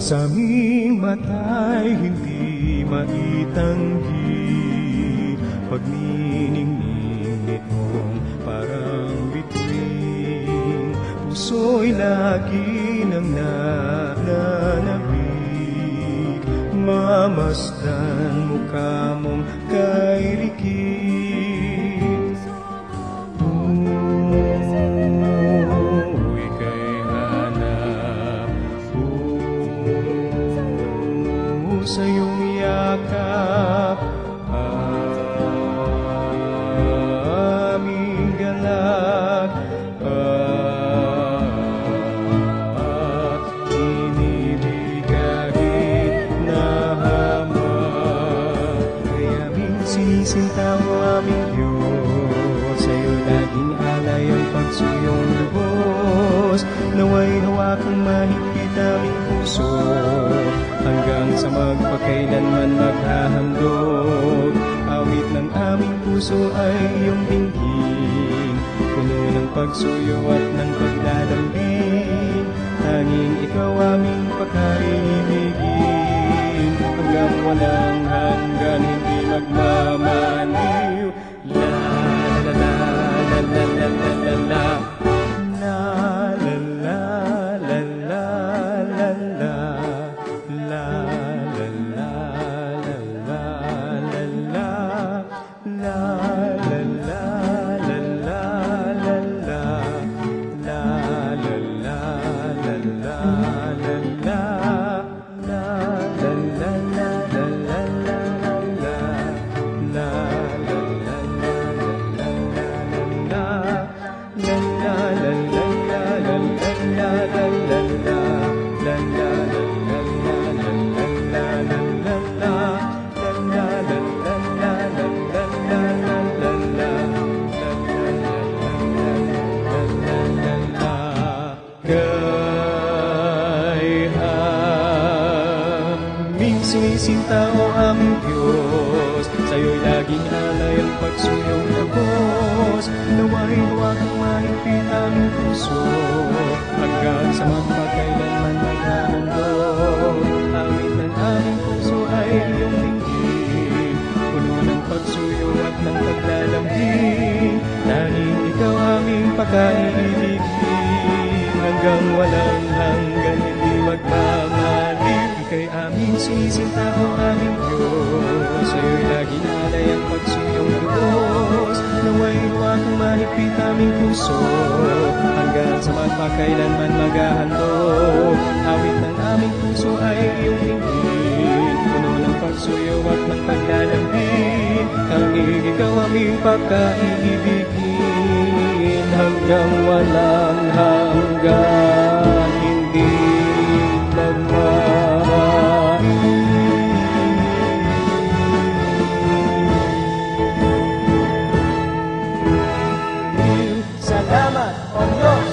Sa aming mata'y hindi maitanggi, pagniningning nitong parang bituin. Puso'y lagi nang nananabik, mamasdan mukha mong kay rikit. Ika'y hanap sa iyong yakap, aming galak at inibig kahit nahamak. Kay aming sinisinta mo aming Diyos, sa iyo laging alay ang pagsuyong lubos. Naway hawakang mahigpit aming puso, hanggang sa magpakailanman maghahandog. Awit ng aming puso ay iyong dinggin, puno ng pagsuyo at ng paglalambing. Tanging ikaw aming pakaibigin, hanggang walang hanggan hindi magmamaliw. La la la la la la la la la. Sinisinta o aming Diyos, sa'yo'y laging alay ang pagsuyong lubos. Naway huwakang mahigpit aming puso, hanggang sa magpakailanman maghahandog. Awit ng aming puso ay iyong dinggin, puno ng pagsuyo at ng paglalambing. Tanging ikaw aming pakaibigin, hanggang walang hanggan hindi magmamaliw. Ika'y aming sinisinta o aming Diyos, sa'yo'y laging alay ang pagsuyong lubos. Naway huwakang mahigpit aming puso, hanggang sa magpakailanman maghahandog. Awit ng aming puso ay iyong dinggin, puno ng pagsuyo at ng paglalambing. Tanging ikaw aming pagkaibigin, hanggang walang hanggan hindi magmamaliw. Salamat, O Diyos!